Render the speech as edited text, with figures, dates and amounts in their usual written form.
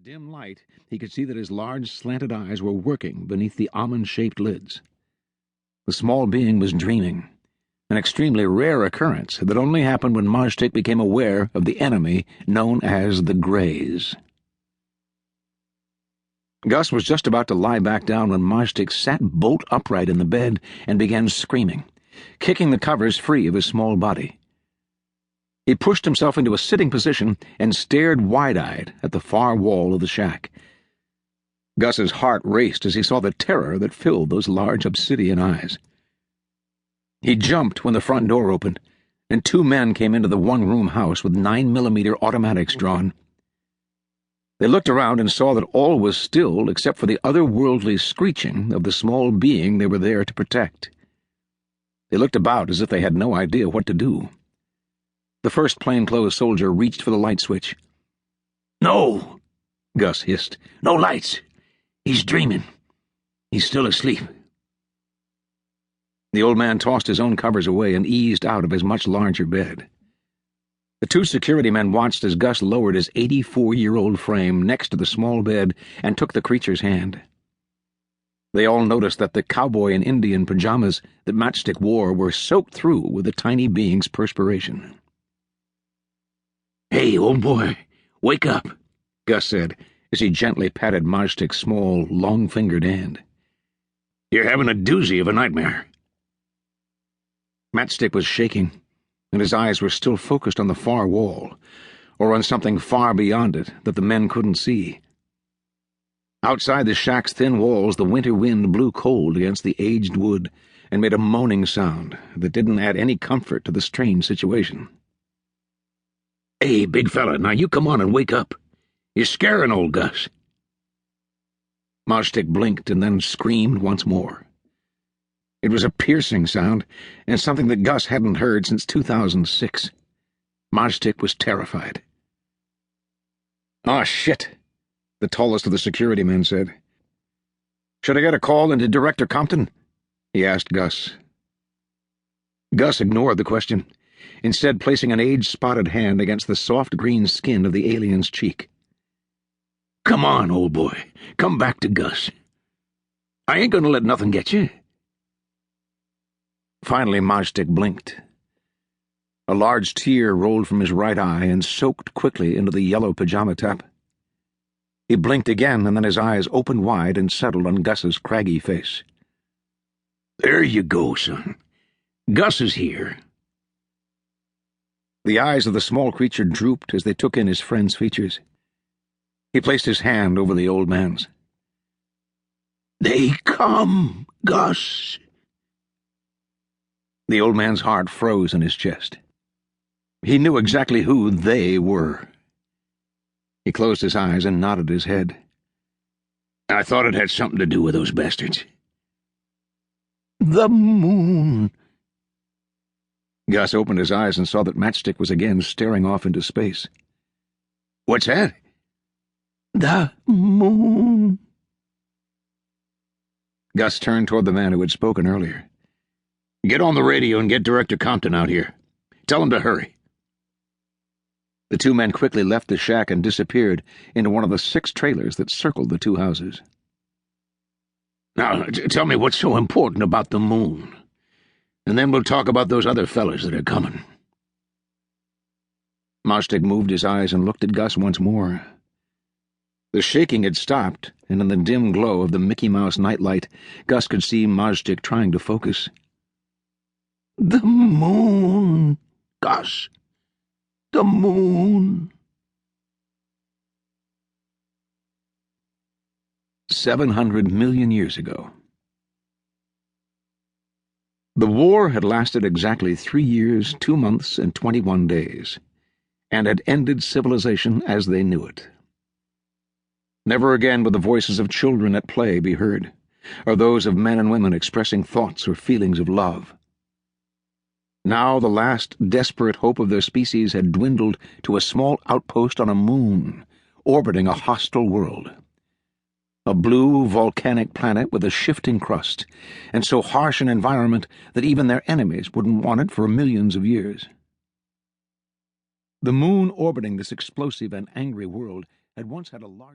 dim light, he could see that his large, slanted eyes were working beneath the almond-shaped lids. The small being was dreaming, an extremely rare occurrence that only happened when Maztik became aware of the enemy known as the Greys. Gus was just about to lie back down when Maztik sat bolt upright in the bed and began screaming, kicking the covers free of his small body. He pushed himself into a sitting position and stared wide-eyed at the far wall of the shack. Gus's heart raced as he saw the terror that filled those large obsidian eyes. He jumped when the front door opened, and two men came into the one-room house with 9mm automatics drawn. They looked around and saw that all was still except for the otherworldly screeching of the small being they were there to protect. They looked about as if they had no idea what to do. The first plainclothes soldier reached for the light switch. "No," Gus hissed. "No lights. He's dreaming. He's still asleep." The old man tossed his own covers away and eased out of his much larger bed. The two security men watched as Gus lowered his 84-year-old frame next to the small bed and took the creature's hand. They all noticed that the cowboy and Indian pajamas that Maztik wore were soaked through with the tiny being's perspiration. "Hey, old boy, wake up," Gus said, as he gently patted Maztik's small, long-fingered hand. "You're having a doozy of a nightmare." Maztik was shaking, and his eyes were still focused on the far wall, or on something far beyond it that the men couldn't see. Outside the shack's thin walls, the winter wind blew cold against the aged wood and made a moaning sound that didn't add any comfort to the strange situation. "Hey, big fella, now you come on and wake up. You're scaring old Gus." Maztik blinked and then screamed once more. It was a piercing sound, and something that Gus hadn't heard since 2006. Maztik was terrified. "Ah, shit," the tallest of the security men said. "Should I get a call into Director Compton?" he asked Gus. Gus ignored the question, instead placing an age-spotted hand against the soft green skin of the alien's cheek. "Come on, old boy. Come back to Gus. I ain't gonna let nothing get you." Finally, Maztik blinked. A large tear rolled from his right eye and soaked quickly into the yellow pajama top. He blinked again, and then his eyes opened wide and settled on Gus's craggy face. "There you go, son. Gus is here." The eyes of the small creature drooped as they took in his friend's features. He placed his hand over the old man's. "They come, Gus." The old man's heart froze in his chest. He knew exactly who they were. He closed his eyes and nodded his head. "I thought it had something to do with those bastards." "The moon." Gus opened his eyes and saw that Maztik was again staring off into space. "What's that?" "The moon." Gus turned toward the man who had spoken earlier. "Get on the radio and get Director Compton out here. Tell him to hurry." The two men quickly left the shack and disappeared into one of the 6 trailers that circled the two houses. "Now, tell me what's so important about the moon, and then we'll talk about those other fellas that are coming." Maztik moved his eyes and looked at Gus once more. The shaking had stopped, and in the dim glow of the Mickey Mouse nightlight, Gus could see Maztik trying to focus. "The moon, Gus. The moon." 700 million years ago. The war had lasted exactly 3 years, 2 months, and 21 days, and had ended civilization as they knew it. Never again would the voices of children at play be heard, or those of men and women expressing thoughts or feelings of love. Now the last desperate hope of their species had dwindled to a small outpost on a moon, orbiting a hostile world. A blue, volcanic planet with a shifting crust, and so harsh an environment that even their enemies wouldn't want it for millions of years. The moon orbiting this explosive and angry world had once had a large